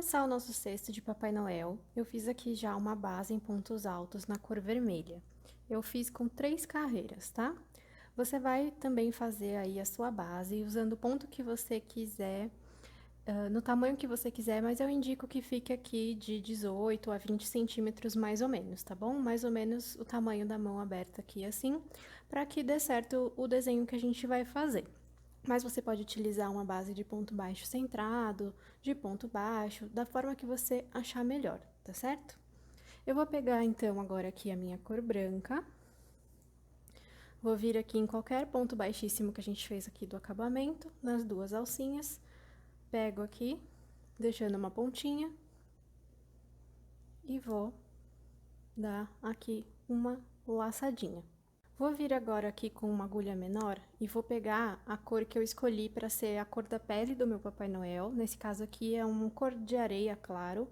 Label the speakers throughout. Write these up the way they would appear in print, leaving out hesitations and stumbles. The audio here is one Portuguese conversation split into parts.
Speaker 1: começar o nosso cesto de Papai Noel, eu fiz aqui já uma base em pontos altos na cor vermelha. Eu fiz com 3 carreiras, tá? Você vai também fazer aí a sua base usando o ponto que você quiser, no tamanho que você quiser, mas eu indico que fique aqui de 18 a 20 centímetros mais ou menos, tá bom? Mais ou menos o tamanho da mão aberta aqui assim, para que dê certo o desenho que a gente vai fazer. Mas você pode utilizar uma base de ponto baixo centrado, de ponto baixo, da forma que você achar melhor, tá certo? Eu vou pegar, então, agora aqui a minha cor branca. Vou vir aqui em qualquer ponto baixíssimo que a gente fez aqui do acabamento, nas 2 alcinhas. Pego aqui, deixando uma pontinha. E vou dar aqui uma laçadinha. Vou vir agora aqui com uma agulha menor e vou pegar a cor que eu escolhi para ser a cor da pele do meu Papai Noel. Nesse caso aqui é uma cor de areia, claro.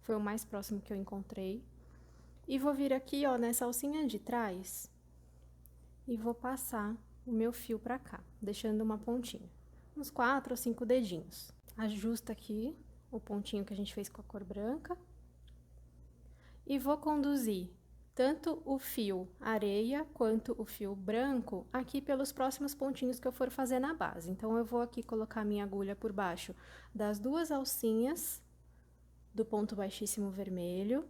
Speaker 1: Foi o mais próximo que eu encontrei. E vou vir aqui, ó, nessa alcinha de trás e vou passar o meu fio para cá, deixando uma pontinha. Uns 4 ou 5 dedinhos. Ajusta aqui o pontinho que a gente fez com a cor branca. E vou conduzir tanto o fio areia quanto o fio branco aqui pelos próximos pontinhos que eu for fazer na base. Então, eu vou aqui colocar minha agulha por baixo das 2 alcinhas do ponto baixíssimo vermelho,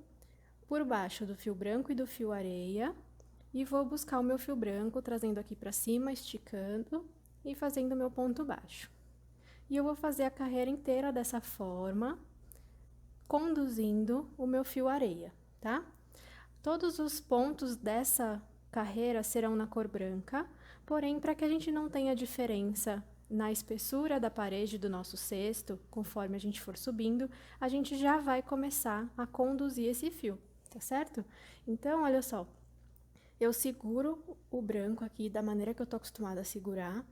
Speaker 1: por baixo do fio branco e do fio areia, e vou buscar o meu fio branco, trazendo aqui pra cima, esticando e fazendo meu ponto baixo. E eu vou fazer a carreira inteira dessa forma, conduzindo o meu fio areia, tá? Todos os pontos dessa carreira serão na cor branca, porém, para que a gente não tenha diferença na espessura da parede do nosso cesto, conforme a gente for subindo, a gente já vai começar a conduzir esse fio, tá certo? Então, olha só, eu seguro o branco aqui da maneira que eu tô acostumada a segurar,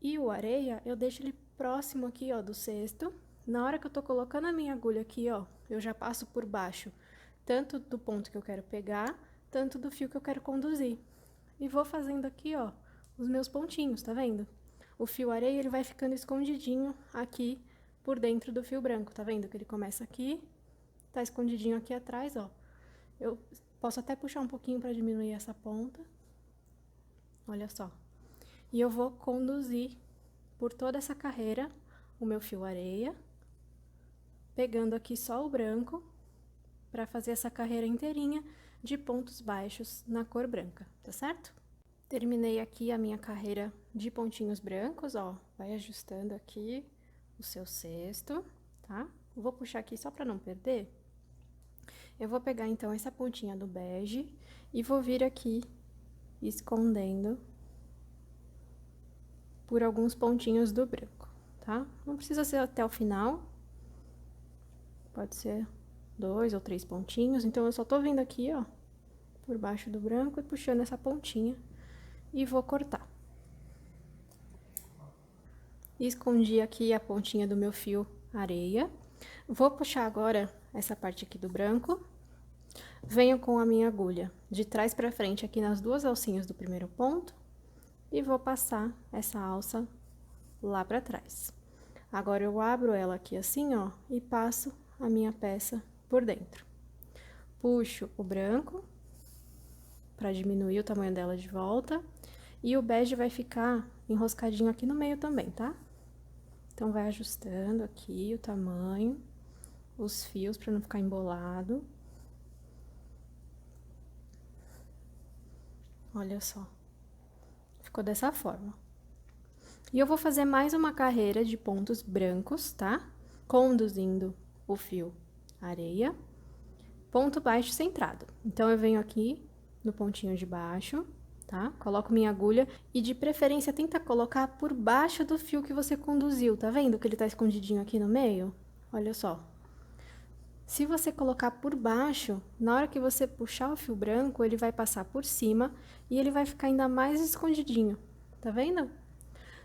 Speaker 1: e o areia eu deixo ele próximo aqui, ó, do cesto. Na hora que eu tô colocando a minha agulha aqui, ó, eu já passo por baixo tanto do ponto que eu quero pegar, tanto do fio que eu quero conduzir. E vou fazendo aqui, ó, os meus pontinhos, tá vendo? O fio areia, ele vai ficando escondidinho aqui por dentro do fio branco, tá vendo? Que ele começa aqui, tá escondidinho aqui atrás, ó. Eu posso até puxar um pouquinho pra diminuir essa ponta. Olha só. E eu vou conduzir por toda essa carreira o meu fio areia, pegando aqui só o branco, para fazer essa carreira inteirinha de pontos baixos na cor branca, tá certo? Terminei aqui a minha carreira de pontinhos brancos, ó, vai ajustando aqui o seu cesto, tá? Vou puxar aqui só para não perder. Eu vou pegar, então, essa pontinha do bege e vou vir aqui escondendo por alguns pontinhos do branco, tá? Não precisa ser até o final, pode ser 2 ou 3 pontinhos, então eu só tô vindo aqui, ó, por baixo do branco e puxando essa pontinha e vou cortar. Escondi aqui a pontinha do meu fio areia. Vou puxar agora essa parte aqui do branco. Venho com a minha agulha de trás pra frente aqui nas 2 alcinhas do primeiro ponto e vou passar essa alça lá pra trás. Agora, eu abro ela aqui assim, ó, e passo a minha peça por dentro. Puxo o branco para diminuir o tamanho dela de volta, e o bege vai ficar enroscadinho aqui no meio também, tá? Então, vai ajustando aqui o tamanho, os fios para não ficar embolado. Olha só. Ficou dessa forma. E eu vou fazer mais uma carreira de pontos brancos, tá? Conduzindo o fio areia, ponto baixo centrado. Então, eu venho aqui no pontinho de baixo, tá? Coloco minha agulha e, de preferência, tenta colocar por baixo do fio que você conduziu. Tá vendo que ele tá escondidinho aqui no meio? Olha só. Se você colocar por baixo, na hora que você puxar o fio branco, ele vai passar por cima e ele vai ficar ainda mais escondidinho. Tá vendo?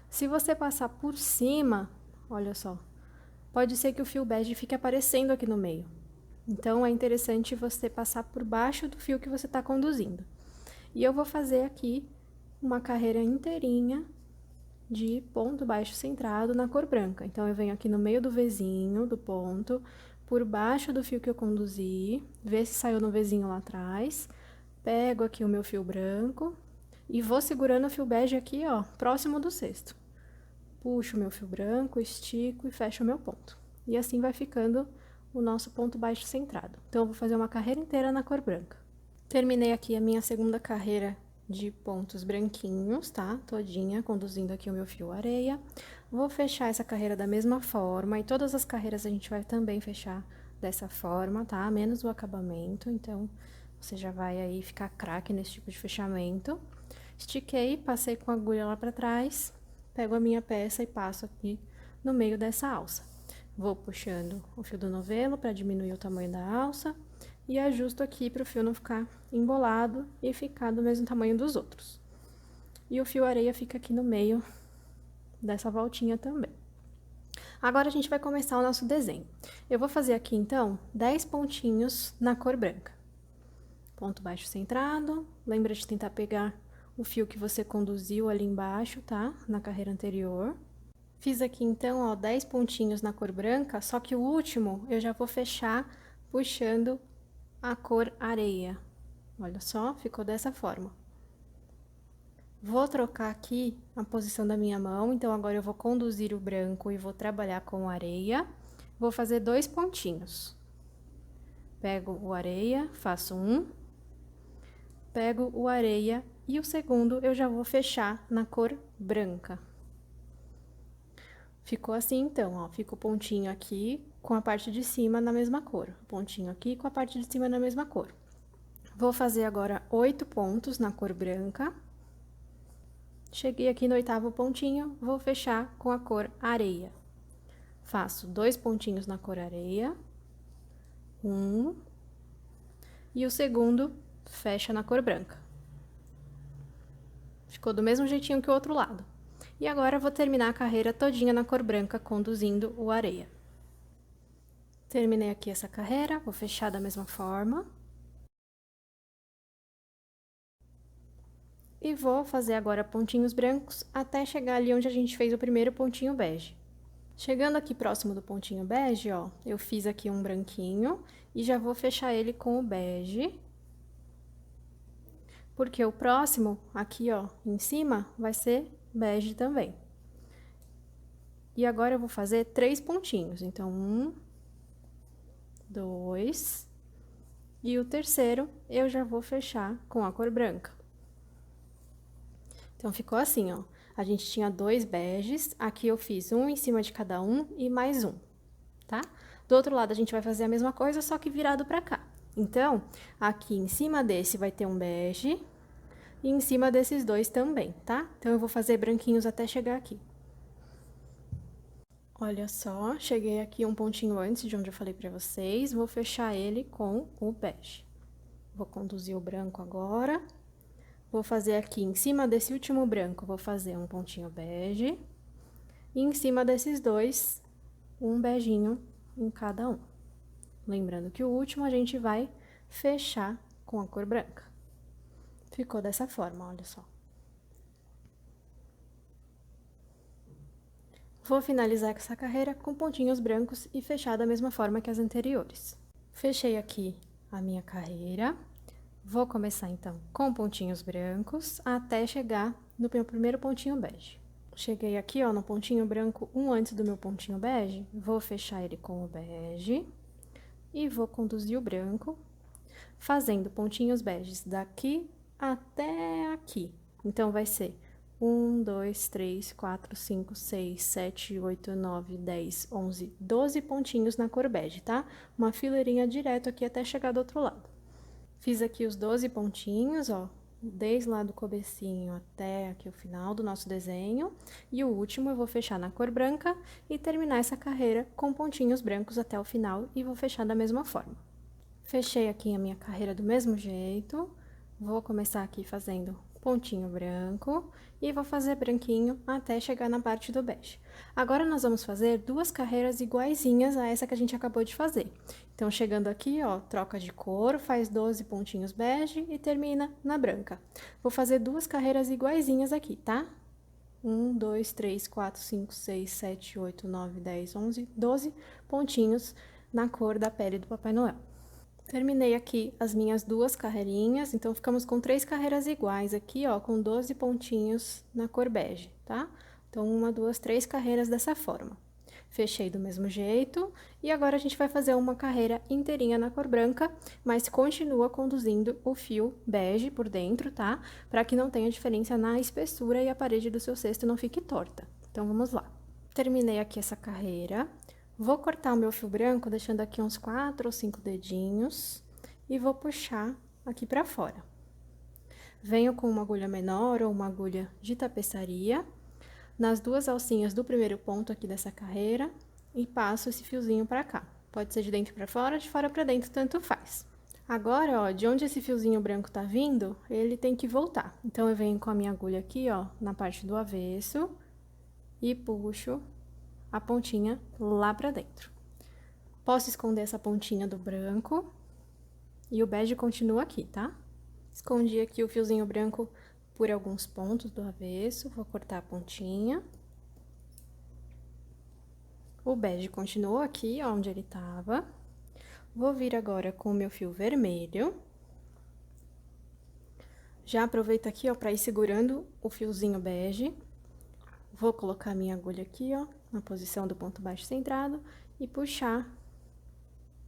Speaker 1: Se você passar por cima, olha só, pode ser que o fio bege fique aparecendo aqui no meio. Então, é interessante você passar por baixo do fio que você tá conduzindo. E eu vou fazer aqui uma carreira inteirinha de ponto baixo centrado na cor branca. Então, eu venho aqui no meio do Vzinho do ponto, por baixo do fio que eu conduzi, ver se saiu no Vzinho lá atrás. Pego aqui o meu fio branco e vou segurando o fio bege aqui, ó, próximo do cesto. Puxo o meu fio branco, estico e fecho o meu ponto. E assim vai ficando o nosso ponto baixo centrado. Então, eu vou fazer uma carreira inteira na cor branca. Terminei aqui a minha segunda carreira de pontos branquinhos, tá? Todinha, conduzindo aqui o meu fio areia. Vou fechar essa carreira da mesma forma, e todas as carreiras a gente vai também fechar dessa forma, tá? Menos o acabamento, então, você já vai aí ficar craque nesse tipo de fechamento. Estiquei, passei com a agulha lá pra trás, pego a minha peça e passo aqui no meio dessa alça. Vou puxando o fio do novelo para diminuir o tamanho da alça e ajusto aqui para o fio não ficar embolado e ficar do mesmo tamanho dos outros. E o fio areia fica aqui no meio dessa voltinha também. Agora, a gente vai começar o nosso desenho. Eu vou fazer aqui, então, 10 pontinhos na cor branca. Ponto baixo centrado, lembra de tentar pegar o fio que você conduziu ali embaixo, tá? Na carreira anterior. Fiz aqui, então, ó, 10 pontinhos na cor branca, só que o último eu já vou fechar puxando a cor areia. Olha só, ficou dessa forma. Vou trocar aqui a posição da minha mão, então, agora eu vou conduzir o branco e vou trabalhar com areia. Vou fazer 2 pontinhos. Pego o areia, faço um. Pego o areia e o segundo eu já vou fechar na cor branca. Ficou assim, então, ó, fica o pontinho aqui com a parte de cima na mesma cor. Pontinho aqui com a parte de cima na mesma cor. Vou fazer agora 8 pontos na cor branca. Cheguei aqui no 8º pontinho, vou fechar com a cor areia. Faço 2 pontinhos na cor areia. Um. E o segundo fecha na cor branca. Ficou do mesmo jeitinho que o outro lado. E agora, eu vou terminar a carreira todinha na cor branca, conduzindo o areia. Terminei aqui essa carreira, vou fechar da mesma forma. E vou fazer agora pontinhos brancos até chegar ali onde a gente fez o primeiro pontinho bege. Chegando aqui próximo do pontinho bege, ó, eu fiz aqui um branquinho e já vou fechar ele com o bege. Porque o próximo, aqui, ó, em cima, vai ser bege também. E agora, eu vou fazer 3 pontinhos. Então, 1, 2, e o terceiro, eu já vou fechar com a cor branca. Então, ficou assim, ó. A gente tinha 2 beges, aqui eu fiz um em cima de cada um e mais um, tá? Do outro lado, a gente vai fazer a mesma coisa, só que virado pra cá. Então, aqui em cima desse vai ter um bege, e em cima desses dois também, tá? Então, eu vou fazer branquinhos até chegar aqui. Olha só, cheguei aqui um pontinho antes de onde eu falei pra vocês, vou fechar ele com o bege. Vou conduzir o branco agora. Vou fazer aqui, em cima desse último branco, vou fazer um pontinho bege. E em cima desses dois, um beginho em cada um. Lembrando que o último a gente vai fechar com a cor branca. Ficou dessa forma, olha só. Vou finalizar essa carreira com pontinhos brancos e fechar da mesma forma que as anteriores. Fechei aqui a minha carreira. Vou começar, então, com pontinhos brancos até chegar no meu primeiro pontinho bege. Cheguei aqui, ó, no pontinho branco, um antes do meu pontinho bege, vou fechar ele com o bege e vou conduzir o branco, fazendo pontinhos beges daqui até aqui. Então, vai ser 1, 2, 3, 4, 5, 6, 7, 8, 9, 10, 11, 12 pontinhos na cor bege, tá? Uma fileirinha direto aqui até chegar do outro lado. Fiz aqui os 12 pontinhos, ó, desde lá do comecinho até aqui o final do nosso desenho. E o último eu vou fechar na cor branca e terminar essa carreira com pontinhos brancos até o final e vou fechar da mesma forma. Fechei aqui a minha carreira do mesmo jeito, vou começar aqui fazendo pontinho branco e vou fazer branquinho até chegar na parte do bege. Agora, nós vamos fazer 2 carreiras iguaizinhas a essa que a gente acabou de fazer. Então, chegando aqui, ó, troca de cor, faz 12 pontinhos bege e termina na branca. Vou fazer 2 carreiras iguaizinhas aqui, tá? 1, 2, 3, 4, 5, 6, 7, 8, 9, 10, 11, 12 pontinhos na cor da pele do Papai Noel. Terminei aqui as minhas 2 carreirinhas, então ficamos com 3 carreiras iguais aqui, ó, com 12 pontinhos na cor bege, tá? Então, 1, 2, 3 carreiras dessa forma. Fechei do mesmo jeito, e agora a gente vai fazer uma carreira inteirinha na cor branca, mas continua conduzindo o fio bege por dentro, tá? Para que não tenha diferença na espessura e a parede do seu cesto não fique torta. Então, vamos lá. Terminei aqui essa carreira. Vou cortar o meu fio branco, deixando aqui uns 4 ou 5 dedinhos, e vou puxar aqui pra fora. Venho com uma agulha menor ou uma agulha de tapeçaria, nas 2 alcinhas do primeiro ponto aqui dessa carreira, e passo esse fiozinho pra cá. Pode ser de dentro pra fora, de fora pra dentro, tanto faz. Agora, ó, de onde esse fiozinho branco tá vindo, ele tem que voltar. Então, eu venho com a minha agulha aqui, ó, na parte do avesso, e puxo a pontinha lá pra dentro. Posso esconder essa pontinha do branco e o bege continua aqui, tá? Escondi aqui o fiozinho branco por alguns pontos do avesso, vou cortar a pontinha. O bege continuou aqui, ó, onde ele tava. Vou vir agora com o meu fio vermelho. Já aproveito aqui, ó, pra ir segurando o fiozinho bege. Vou colocar minha agulha aqui, ó, na posição do ponto baixo centrado e puxar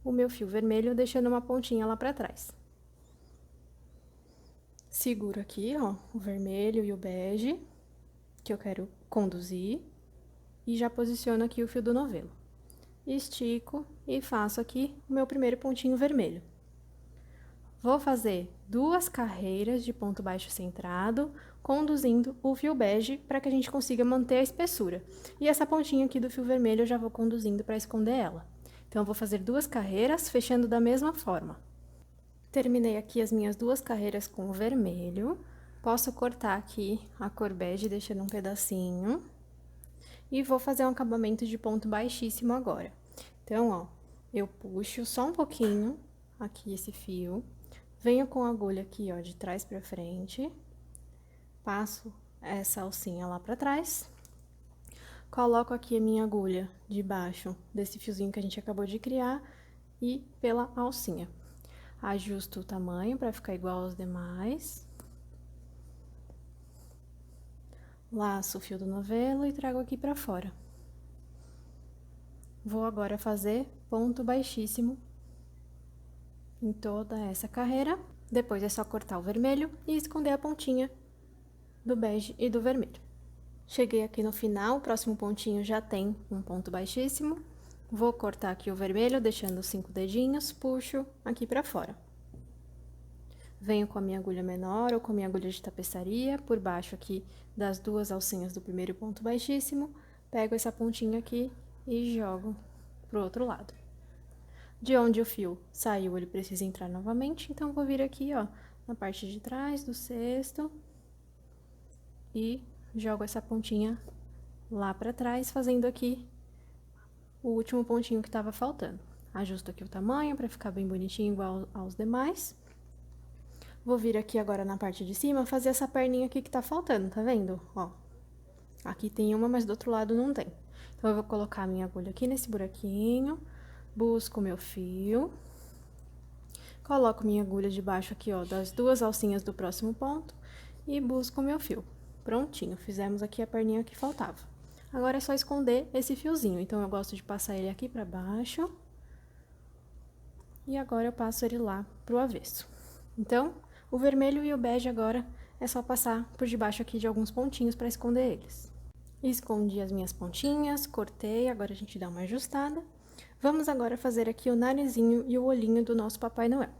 Speaker 1: o meu fio vermelho, deixando uma pontinha lá pra trás. Seguro aqui, ó, o vermelho e o bege, que eu quero conduzir, e já posiciono aqui o fio do novelo. Estico e faço aqui o meu primeiro pontinho vermelho. Vou fazer 2 carreiras de ponto baixo centrado, conduzindo o fio bege para que a gente consiga manter a espessura. E essa pontinha aqui do fio vermelho eu já vou conduzindo para esconder ela. Então, eu vou fazer 2 carreiras, fechando da mesma forma. Terminei aqui as minhas 2 carreiras com o vermelho. Posso cortar aqui a cor bege, deixando um pedacinho. E vou fazer um acabamento de ponto baixíssimo agora. Então, ó, eu puxo só um pouquinho aqui esse fio. Venho com a agulha aqui, ó, de trás pra frente. Passo essa alcinha lá pra trás. Coloco aqui a minha agulha debaixo desse fiozinho que a gente acabou de criar e pela alcinha. Ajusto o tamanho pra ficar igual aos demais. Laço o fio do novelo e trago aqui pra fora. Vou agora fazer ponto baixíssimo em toda essa carreira. Depois é só cortar o vermelho e esconder a pontinha do bege e do vermelho. Cheguei aqui no final, o próximo pontinho já tem um ponto baixíssimo. Vou cortar aqui o vermelho, deixando 5 dedinhos, puxo aqui pra fora. Venho com a minha agulha menor ou com a minha agulha de tapeçaria, por baixo aqui das 2 alcinhas do primeiro ponto baixíssimo, pego essa pontinha aqui e jogo pro outro lado. De onde o fio saiu, ele precisa entrar novamente, então, vou vir aqui, ó, na parte de trás do cesto e jogo essa pontinha lá pra trás, fazendo aqui o último pontinho que tava faltando. Ajusto aqui o tamanho pra ficar bem bonitinho, igual aos demais. Vou vir aqui agora na parte de cima, fazer essa perninha aqui que tá faltando, tá vendo? Ó, aqui tem uma, mas do outro lado não tem. Então, eu vou colocar a minha agulha aqui nesse buraquinho, busco o meu fio, coloco minha agulha debaixo aqui, ó, das 2 alcinhas do próximo ponto e busco o meu fio. Prontinho, fizemos aqui a perninha que faltava. Agora é só esconder esse fiozinho, então eu gosto de passar ele aqui pra baixo. E agora eu passo ele lá pro avesso. Então, o vermelho e o bege agora é só passar por debaixo aqui de alguns pontinhos pra esconder eles. Escondi as minhas pontinhas, cortei, agora a gente dá uma ajustada. Vamos agora fazer aqui o narizinho e o olhinho do nosso Papai Noel.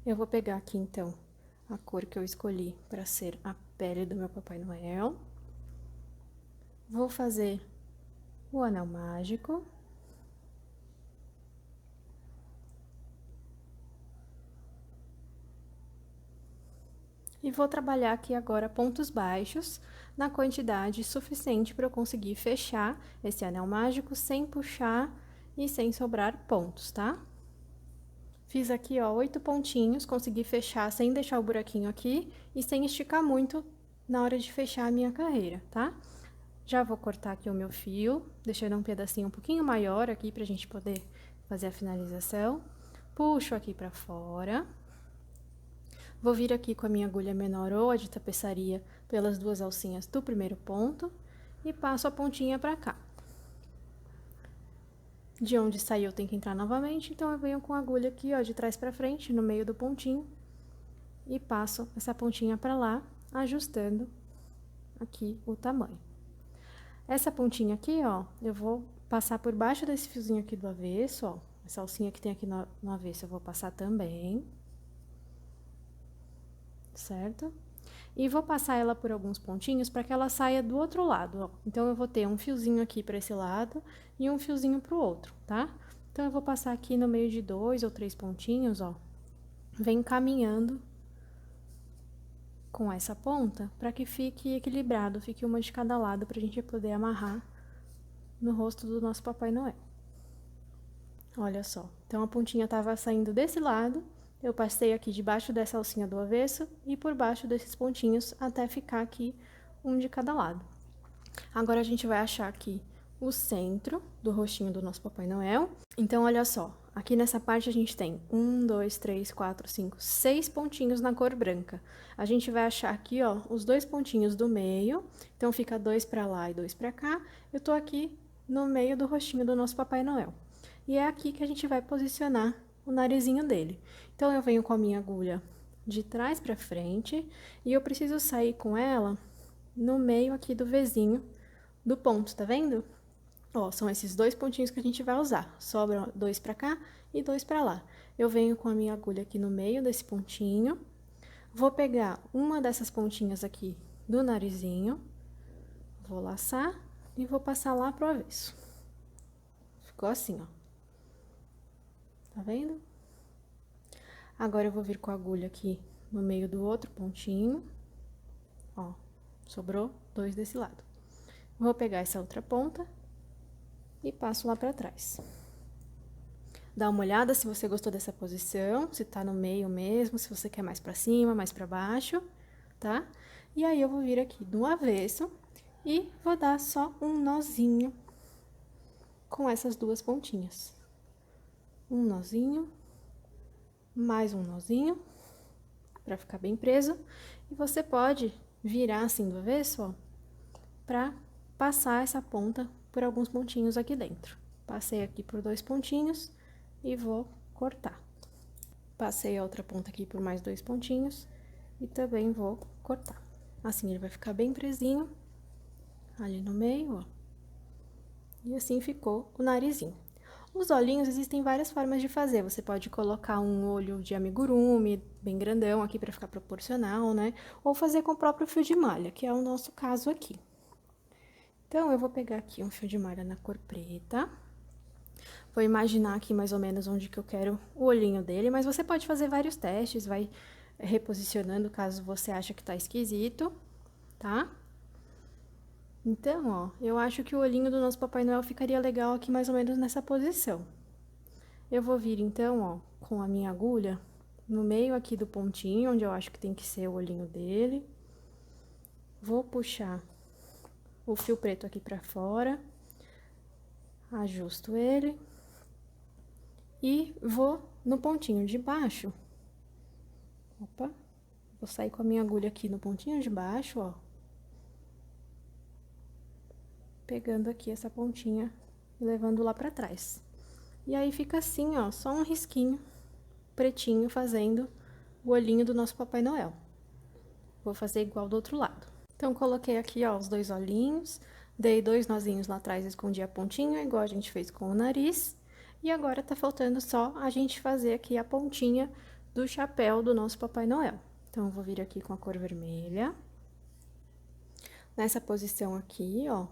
Speaker 1: Eu vou pegar aqui, então, a cor que eu escolhi para ser a pele do meu Papai Noel. Vou fazer o anel mágico. E vou trabalhar aqui agora pontos baixos, na quantidade suficiente para eu conseguir fechar esse anel mágico sem puxar e sem sobrar pontos, tá? Fiz aqui, ó, 8 pontinhos, consegui fechar sem deixar o buraquinho aqui e sem esticar muito na hora de fechar a minha carreira, tá? Já vou cortar aqui o meu fio, deixando um pedacinho um pouquinho maior aqui pra gente poder fazer a finalização. Puxo aqui pra fora. Vou vir aqui com a minha agulha menor ou a de tapeçaria pelas duas alcinhas do primeiro ponto e passo a pontinha pra cá. De onde saiu tem que entrar novamente, então eu venho com a agulha aqui, ó, de trás pra frente, no meio do pontinho, e passo essa pontinha pra lá, ajustando aqui o tamanho. Essa pontinha aqui, ó, eu vou passar por baixo desse fiozinho aqui do avesso, ó, essa alcinha que tem aqui no avesso eu vou passar também, certo? E vou passar ela por alguns pontinhos para que ela saia do outro lado, ó. Então, eu vou ter um fiozinho aqui para esse lado e um fiozinho pro outro, tá? Então, eu vou passar aqui no meio de 2 ou 3 pontinhos, ó. Vem caminhando com essa ponta para que fique equilibrado, fique uma de cada lado pra gente poder amarrar no rosto do nosso Papai Noel. Olha só. Então, a pontinha tava saindo desse lado. Eu passei aqui debaixo dessa alcinha do avesso e por baixo desses pontinhos até ficar aqui um de cada lado. Agora, a gente vai achar aqui o centro do rostinho do nosso Papai Noel. Então, olha só, aqui nessa parte a gente tem 1, 2, 3, 4, 5, 6 pontinhos na cor branca. A gente vai achar aqui, ó, os 2 pontinhos do meio, então fica 2 pra lá e 2 pra cá. Eu tô aqui no meio do rostinho do nosso Papai Noel. E é aqui que a gente vai posicionar o narizinho dele. Então, eu venho com a minha agulha de trás pra frente e eu preciso sair com ela no meio aqui do Vzinho do ponto, tá vendo? Ó, são esses 2 pontinhos que a gente vai usar. Sobram 2 pra cá e 2 pra lá. Eu venho com a minha agulha aqui no meio desse pontinho. Vou pegar uma dessas pontinhas aqui do narizinho. Vou laçar e vou passar lá pro avesso. Ficou assim, ó. Tá vendo? Agora, eu vou vir com a agulha aqui no meio do outro pontinho. Ó, sobrou 2 desse lado. Vou pegar essa outra ponta e passo lá pra trás. Dá uma olhada se você gostou dessa posição, se tá no meio mesmo, se você quer mais pra cima, mais pra baixo, tá? E aí, eu vou vir aqui do avesso e vou dar só um nozinho com essas 2 pontinhas. Um nozinho, mais um nozinho, pra ficar bem preso. E você pode virar assim do avesso, ó, pra passar essa ponta por alguns pontinhos aqui dentro. Passei aqui por 2 pontinhos e vou cortar. Passei a outra ponta aqui por mais 2 pontinhos e também vou cortar. Assim, ele vai ficar bem presinho ali no meio, ó. E assim ficou o narizinho. Os olhinhos, existem várias formas de fazer. Você pode colocar um olho de amigurumi, bem grandão aqui pra ficar proporcional, né? Ou fazer com o próprio fio de malha, que é o nosso caso aqui. Então, eu vou pegar aqui um fio de malha na cor preta. Vou imaginar aqui mais ou menos onde que eu quero o olhinho dele, mas você pode fazer vários testes, vai reposicionando caso você ache que tá esquisito, tá? Então, ó, eu acho que o olhinho do nosso Papai Noel ficaria legal aqui mais ou menos nessa posição. Eu vou vir, então, ó, com a minha agulha no meio aqui do pontinho, onde eu acho que tem que ser o olhinho dele. Vou puxar o fio preto aqui pra fora, ajusto ele e vou no pontinho de baixo. Opa, vou sair com a minha agulha aqui no pontinho de baixo, ó. Pegando aqui essa pontinha e levando lá pra trás. E aí, fica assim, ó, só um risquinho pretinho fazendo o olhinho do nosso Papai Noel. Vou fazer igual do outro lado. Então, coloquei aqui, ó, os 2 olhinhos, dei 2 nozinhos lá atrás, escondi a pontinha, igual a gente fez com o nariz. E agora, tá faltando só a gente fazer aqui a pontinha do chapéu do nosso Papai Noel. Então, eu vou vir aqui com a cor vermelha. Nessa posição aqui, ó.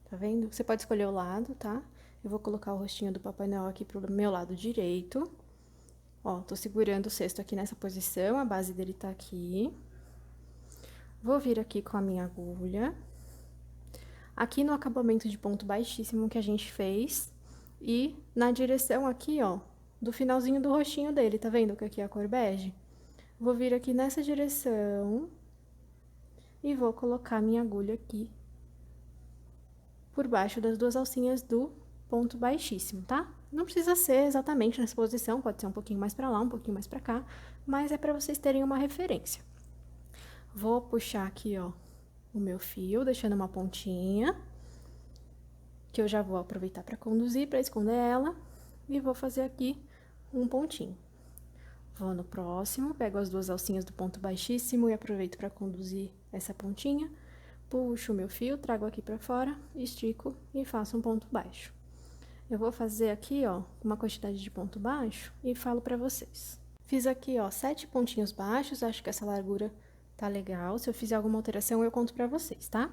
Speaker 1: Tá vendo? Você pode escolher o lado, tá? Eu vou colocar o rostinho do Papai Noel aqui pro meu lado direito. Ó, tô segurando o cesto aqui nessa posição, a base dele tá aqui. Vou vir aqui com a minha agulha. Aqui no acabamento de ponto baixíssimo que a gente fez. E na direção aqui, ó, do finalzinho do rostinho dele, tá vendo que aqui é a cor bege? Vou vir aqui nessa direção. E vou colocar minha agulha aqui por baixo das 2 alcinhas do ponto baixíssimo, tá? Não precisa ser exatamente nessa posição, pode ser um pouquinho mais pra lá, um pouquinho mais pra cá, mas é pra vocês terem uma referência. Vou puxar aqui, ó, o meu fio, deixando uma pontinha, que eu já vou aproveitar pra conduzir, pra esconder ela, e vou fazer aqui um pontinho. Vou no próximo, pego as duas alcinhas do ponto baixíssimo e aproveito pra conduzir essa pontinha, puxo o meu fio, trago aqui pra fora, estico e faço um ponto baixo. Eu vou fazer aqui, ó, uma quantidade de ponto baixo e falo pra vocês. Fiz aqui, ó, 7 pontinhos baixos, acho que essa largura tá legal. Se eu fizer alguma alteração, eu conto pra vocês, tá?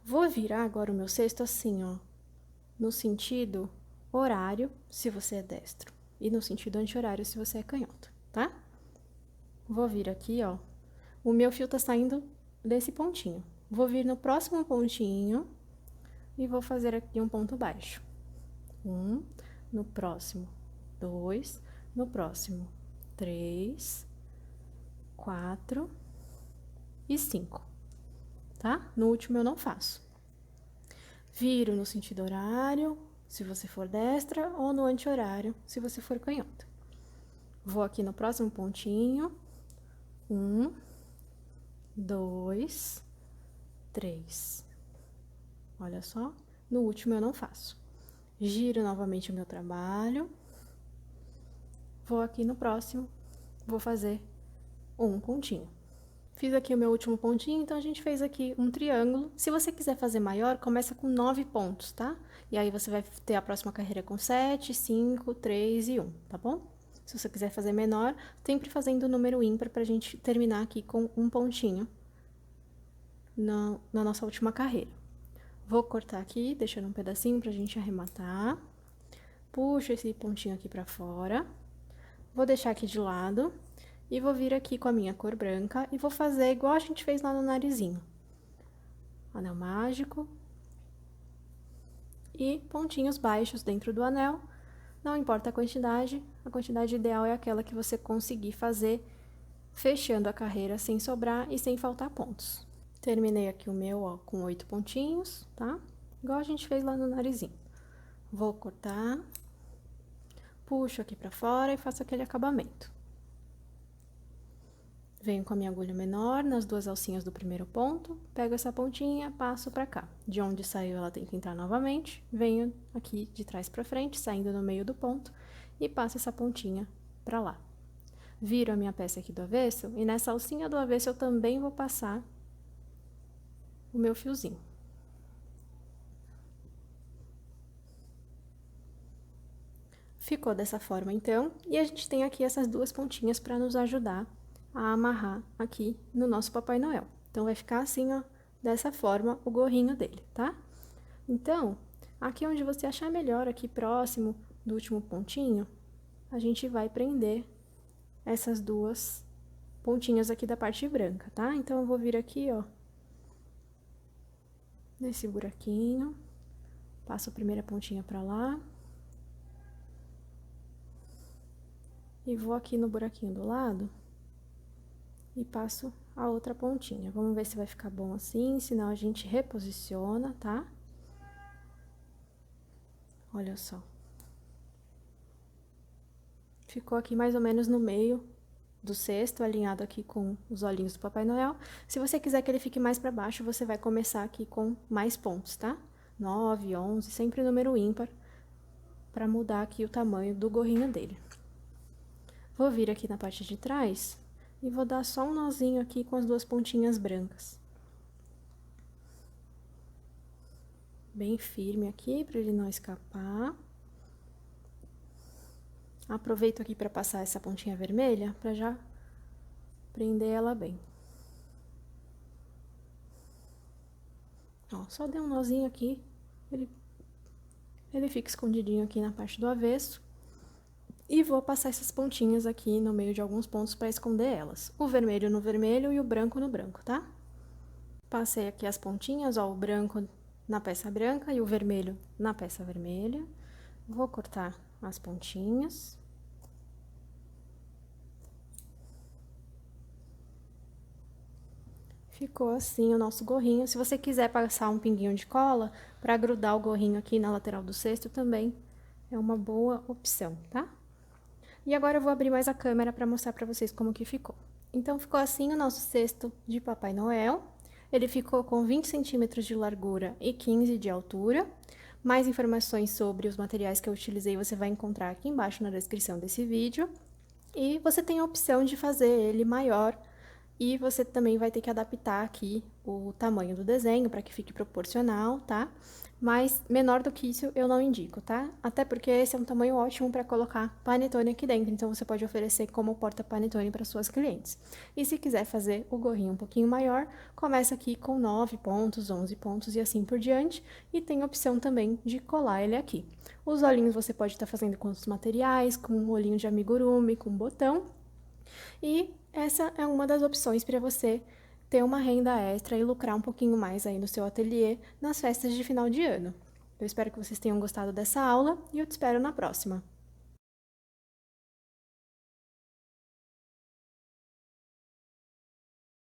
Speaker 1: Vou virar agora o meu cesto assim, ó, no sentido horário, se você é destro, e no sentido anti-horário, se você é canhoto, tá? Vou vir aqui, ó, o meu fio tá saindo desse pontinho. Vou vir no próximo pontinho e vou fazer aqui um ponto baixo. 1, no próximo, 2, no próximo, 3, 4 e 5, tá? No último eu não faço. Viro no sentido horário, se você for destra, ou no anti-horário, se você for canhota. Vou aqui no próximo pontinho, 1, 2, 3. Olha só, no último eu não faço. Giro novamente o meu trabalho. Vou aqui no próximo, vou fazer um pontinho. Fiz aqui o meu último pontinho, então a gente fez aqui um triângulo. Se você quiser fazer maior, começa com 9 pontos, tá? E aí você vai ter a próxima carreira com 7, 5, 3 e 1, tá bom? Se você quiser fazer menor, sempre fazendo o número ímpar pra gente terminar aqui com um pontinho na nossa última carreira. Vou cortar aqui, deixando um pedacinho pra gente arrematar. Puxo esse pontinho aqui pra fora. Vou deixar aqui de lado. E vou vir aqui com a minha cor branca e vou fazer igual a gente fez lá no narizinho. Anel mágico. E pontinhos baixos dentro do anel. Não importa a quantidade ideal é aquela que você conseguir fazer fechando a carreira sem sobrar e sem faltar pontos. Terminei aqui o meu, ó, com 8 pontinhos, tá? Igual a gente fez lá no narizinho. Vou cortar, puxo aqui pra fora e faço aquele acabamento. Venho com a minha agulha menor nas duas alcinhas do primeiro ponto, pego essa pontinha, passo pra cá. De onde saiu, ela tem que entrar novamente, venho aqui de trás pra frente, saindo no meio do ponto, e passo essa pontinha pra lá. Viro a minha peça aqui do avesso, e nessa alcinha do avesso eu também vou passar o meu fiozinho. Ficou dessa forma, então, e a gente tem aqui essas duas pontinhas para nos ajudar a amarrar aqui no nosso Papai Noel. Então, vai ficar assim, ó, dessa forma, o gorrinho dele, tá? Então, aqui onde você achar melhor, aqui próximo do último pontinho, a gente vai prender essas duas pontinhas aqui da parte branca, tá? Então, eu vou vir aqui, ó, nesse buraquinho, passo a primeira pontinha pra lá. E vou aqui no buraquinho do lado e passo a outra pontinha. Vamos ver se vai ficar bom assim, senão a gente reposiciona, tá? Olha só. Ficou aqui mais ou menos no meio do cesto, alinhado aqui com os olhinhos do Papai Noel. Se você quiser que ele fique mais pra baixo, você vai começar aqui com mais pontos, tá? 9, 11, sempre número ímpar, pra mudar aqui o tamanho do gorrinho dele. Vou vir aqui na parte de trás e vou dar só um nozinho aqui com as duas pontinhas brancas. Bem firme aqui, para ele não escapar. Aproveito aqui para passar essa pontinha vermelha, para já prender ela bem. Ó, só dei um nozinho aqui, ele fica escondidinho aqui na parte do avesso. E vou passar essas pontinhas aqui no meio de alguns pontos para esconder elas. O vermelho no vermelho e o branco no branco, tá? Passei aqui as pontinhas, ó, o branco na peça branca e o vermelho na peça vermelha. Vou cortar as pontinhas. Ficou assim o nosso gorrinho. Se você quiser passar um pinguinho de cola para grudar o gorrinho aqui na lateral do cesto também é uma boa opção, tá? E agora eu vou abrir mais a câmera para mostrar para vocês como que ficou. Então, ficou assim o nosso cesto de Papai Noel. Ele ficou com 20 centímetros de largura e 15 de altura. Mais informações sobre os materiais que eu utilizei você vai encontrar aqui embaixo na descrição desse vídeo. E você tem a opção de fazer ele maior e você também vai ter que adaptar aqui o tamanho do desenho para que fique proporcional, tá? Mas menor do que isso eu não indico, tá? Até porque esse é um tamanho ótimo para colocar panetone aqui dentro, então você pode oferecer como porta-panetone para suas clientes. E se quiser fazer o gorrinho um pouquinho maior, começa aqui com 9 pontos, 11 pontos e assim por diante, e tem a opção também de colar ele aqui. Os olhinhos você pode estar fazendo com os materiais, com um olhinho de amigurumi, com botão, e essa é uma das opções para você ter uma renda extra e lucrar um pouquinho mais aí no seu ateliê nas festas de final de ano. Eu espero que vocês tenham gostado dessa aula e eu te espero na próxima.